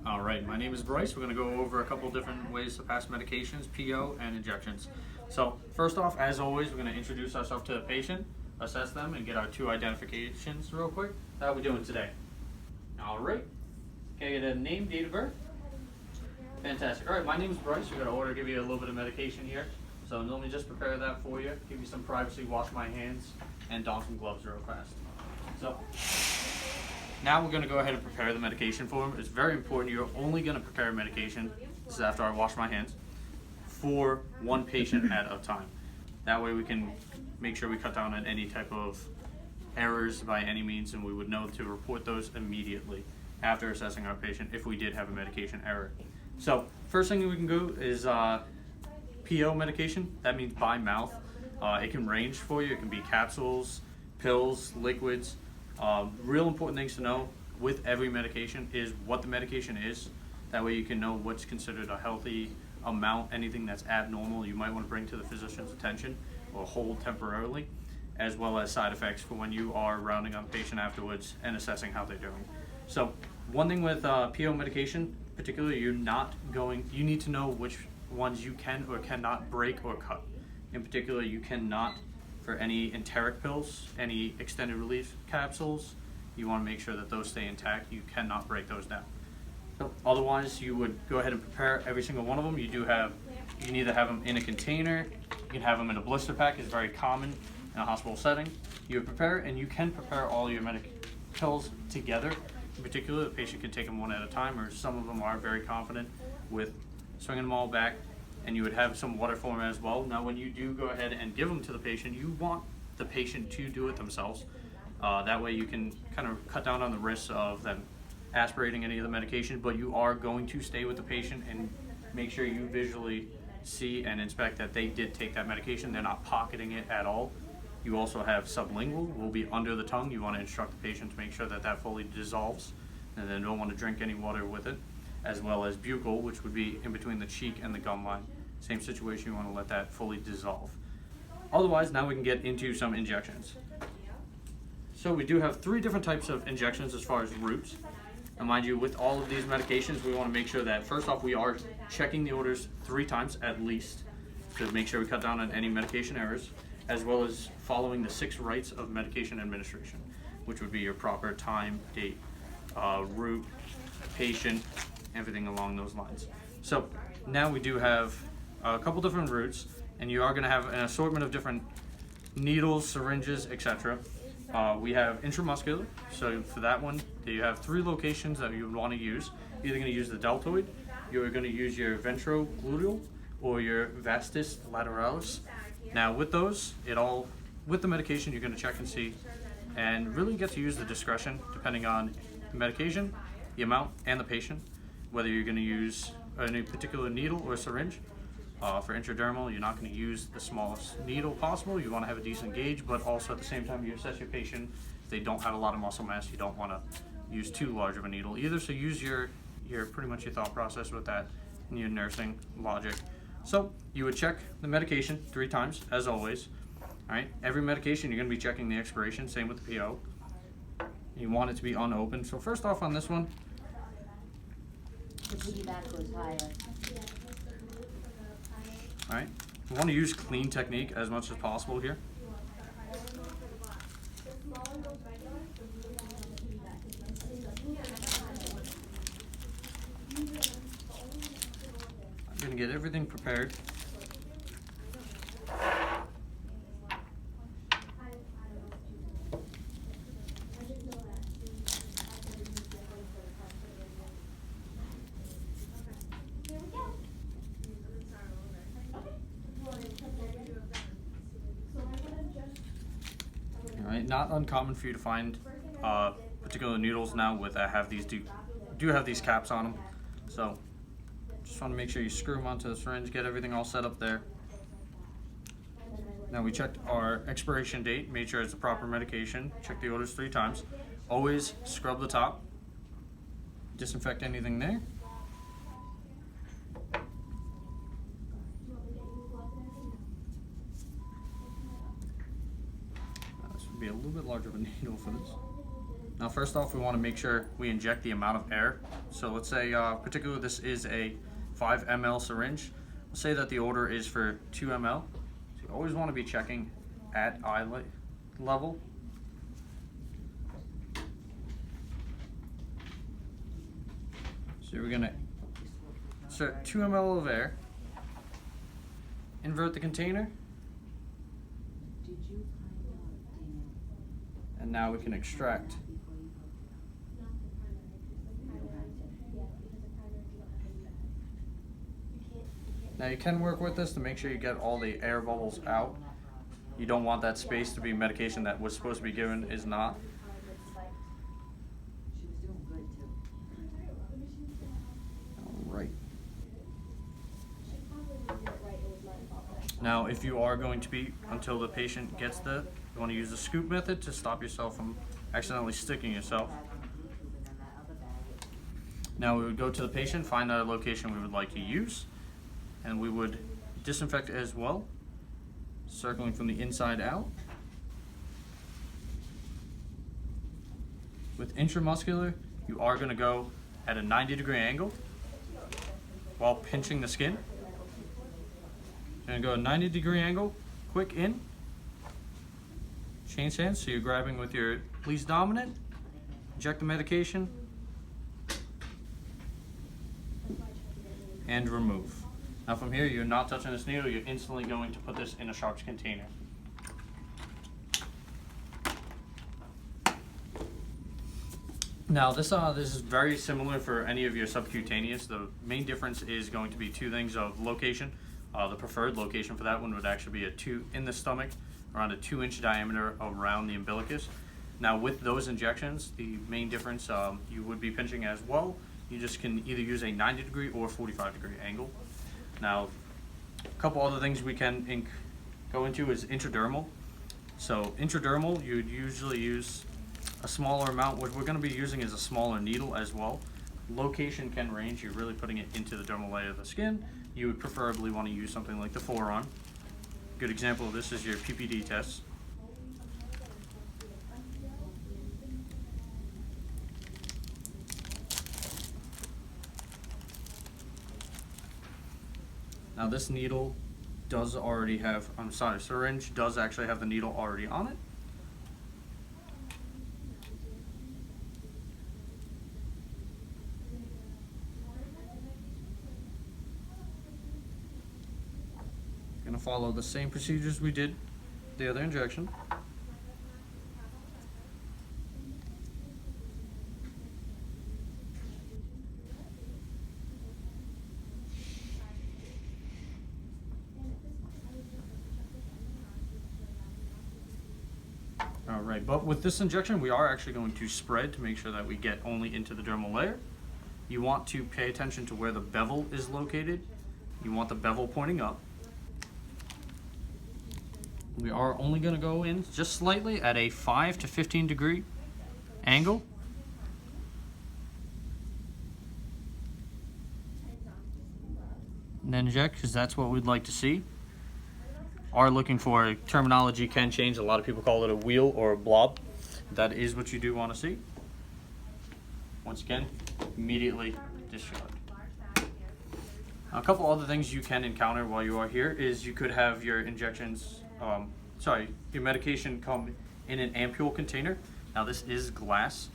All right, my name is Bryce. We're going to go over a couple different ways to pass medications, PO, and injections. So first off, as always, we're going to introduce ourselves to the patient, assess them, and get our two identifications real quick. How are we doing today? All right. Can I get a name, date of birth? Fantastic. All right, my name is Bryce. We're going to give you a little bit of medication here. So let me just prepare that for you, give you some privacy, wash my hands, and don some gloves real fast. So now we're going to go ahead and prepare the medication for him. It's very important. You're only going to prepare medication, this is after I wash my hands, for one patient at a time. That way we can make sure we cut down on any type of errors by any means, and we would know to report those immediately after assessing our patient if we did have a medication error. So first thing we can do is PO medication. That means by mouth. It can range for you. It can be capsules, pills, liquids. Real important things to know with every medication is what the medication is. That way you can know what's considered a healthy amount. Anything that's abnormal you might want to bring to the physician's attention or hold temporarily, as well as side effects for when you are rounding on the patient afterwards and assessing how they're doing. So one thing with PO medication, particularly, you need to know which ones you can or cannot break or cut. In particular, you cannot, for any enteric pills, any extended release capsules, you want to make sure that those stay intact. You cannot break those down. So otherwise, you would go ahead and prepare every single one of them. You can either have them in a container, you can have them in a blister pack. It's very common in a hospital setting. You would prepare, and you can prepare all your pills together. In particular, the patient can take them one at a time, or some of them are very confident with swinging them all back, and you would have some water form as well. Now when you do go ahead and give them to the patient, you want the patient to do it themselves. That way you can kind of cut down on the risks of them aspirating any of the medication, but you are going to stay with the patient and make sure you visually see and inspect that they did take that medication. They're not pocketing it at all. You also have sublingual, will be under the tongue. You want to instruct the patient to make sure that that fully dissolves, and then don't want to drink any water with it, as well as buccal, which would be in between the cheek and the gum line. Same situation, you want to let that fully dissolve. Otherwise, now we can get into some injections. So we do have 3 different types of injections as far as routes. And mind you, with all of these medications, we want to make sure that first off, we are checking the orders 3 times at least to make sure we cut down on any medication errors, as well as following the 6 rights of medication administration, which would be your proper time, date, route, patient, everything along those lines. So now we do have a couple different routes, and you are going to have an assortment of different needles, syringes, etc. We have intramuscular, so for that one, you have 3 locations that you would want to use. You're either going to use the deltoid, you're going to use your ventrogluteal, or your vastus lateralis. Now with those, with the medication, you're going to check and see, and really get to use the discretion depending on the medication, the amount, and the patient, whether you're going to use any particular needle or syringe. For intradermal, you're not going to use the smallest needle possible. You want to have a decent gauge, but also at the same time you assess your patient. If they don't have a lot of muscle mass, you don't want to use too large of a needle either. So use your pretty much your thought process with that and your nursing logic. So you would check the medication 3 times, as always. All right, every medication you're going to be checking the expiration. Same with the PO. You want it to be unopened. So first off on this one, The piggyback goes higher. all right, we want to use clean technique as much as possible here. I'm going to get everything prepared. Alright, not uncommon for you to find particular needles now with do have these caps on them. So just want to make sure you screw them onto the syringe, get everything all set up there. Now we checked our expiration date, made sure it's the proper medication, check the orders 3 times. Always scrub the top, disinfect anything there. This would be a little bit larger of a needle for this. Now Now first off, we want to make sure we inject the amount of air. So let's say particularly this is a 5 ml syringe. Let's say that the order is for 2 ml. So you always want to be checking at eye level. So we're going to insert 2 ml of air, invert the container, and now we can extract. Now you can work with this to make sure you get all the air bubbles out. You don't want that space to be medication that was supposed to be given is not. Alright. Now if you are going to be, until the patient gets you want to use the scoop method to stop yourself from accidentally sticking yourself. Now we would go to the patient, find a location we would like to use, and we would disinfect as well, circling from the inside out. With intramuscular, you are going to go at a 90-degree angle while pinching the skin. You're going to go a 90-degree angle, quick in, change hands, so you're grabbing with your least dominant, inject the medication, and remove. Now from here, you're not touching this needle, you're instantly going to put this in a Sharps container. Now this is very similar for any of your subcutaneous. The main difference is going to be two things of location. The preferred location for that one would actually be in the stomach, around a 2-inch diameter around the umbilicus. Now with those injections, the main difference, you would be pinching as well. You just can either use a 90-degree or 45-degree angle. Now, a couple other things we can go into is intradermal. So intradermal, you'd usually use a smaller amount. What we're going to be using is a smaller needle as well. Location can range. You're really putting it into the dermal layer of the skin. You would preferably want to use something like the forearm. Good example of this is your PPD test. Now this needle does already have, syringe does actually have the needle already on it. Gonna follow the same procedures we did the other injection. Alright, but with this injection, we are actually going to spread to make sure that we get only into the dermal layer. You want to pay attention to where the bevel is located. You want the bevel pointing up. We are only going to go in just slightly at a 5 to 15 degree angle. And then inject, because that's what we'd like to see. Are looking for, terminology can change. A lot of people call it a wheel or a blob. That is what you do want to see. Once again, immediately discharge. Now, a couple other things you can encounter while you are here is you could have your injections, your medication come in an ampule container. Now this is glass,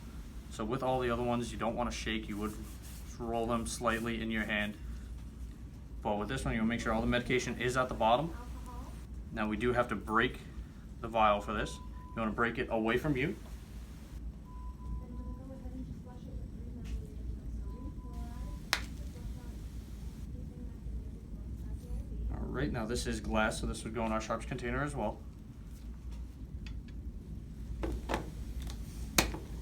so with all the other ones you don't want to shake. You would roll them slightly in your hand, but with this one you'll make sure all the medication is at the bottom. Now we do have to break the vial for this. You want to break it away from you. Alright, now this is glass, so this would go in our Sharps container as well.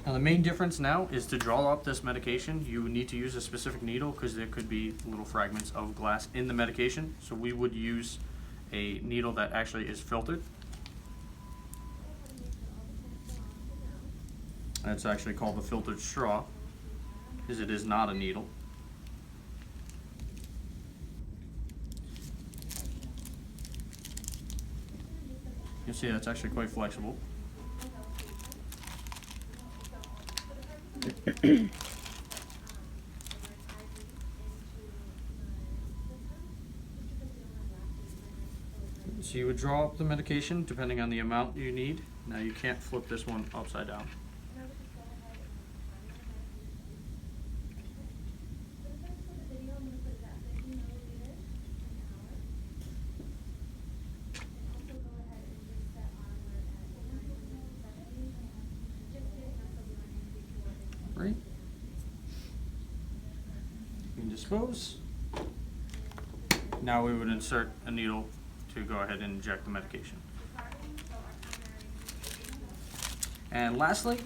Now the main difference now is to draw up this medication, you need to use a specific needle because there could be little fragments of glass in the medication. So we would use a needle that actually is filtered. That's actually called the filtered straw, because it is not a needle. You'll see that's actually quite flexible. So you would draw up the medication depending on the amount you need. Now you can't flip this one upside down. Right? You can dispose. Now we would insert a needle to go ahead and inject the medication. And lastly,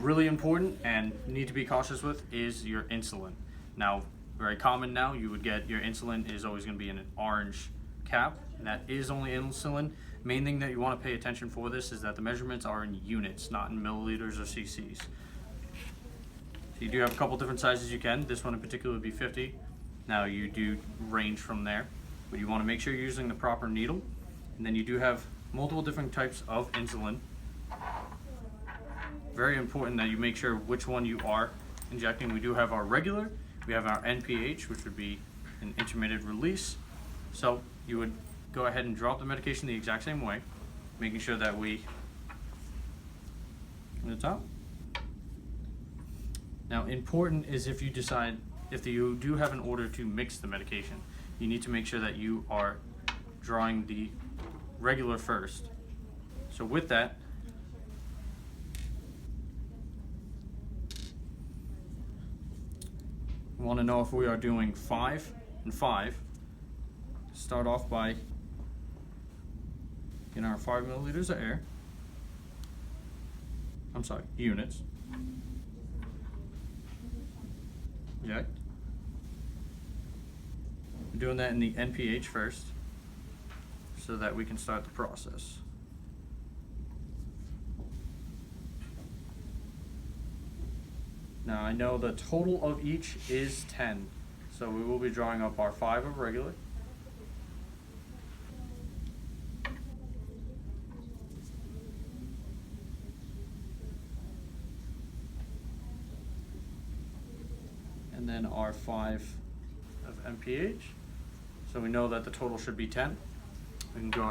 really important and need to be cautious with is your insulin. Now, very common now, you would get your insulin is always going to be in an orange cap, and that is only insulin. Main thing that you want to pay attention for this is that the measurements are in units, not in milliliters or cc's. So you do have a couple different sizes you can. This one in particular would be 50. Now you do range from there, but you want to make sure you're using the proper needle. And then you do have multiple different types of insulin. Very important that you make sure which one you are injecting. We do have our regular, we have our NPH, which would be an intermittent release. So you would go ahead and drop the medication the exact same way, making sure that we, on the top. Now important is if you decide, if you do have an order to mix the medication, you need to make sure that you are drawing the regular first. So with that, we want to know if we are doing 5 and 5. Start off by getting our 5 milliliters of air. I'm sorry, units. Inject. I'm doing that in the NPH first so that we can start the process. Now I know the total of each is 10, so we will be drawing up our 5 of regular. And then our 5 of NPH. So we know that the total should be 10. We can go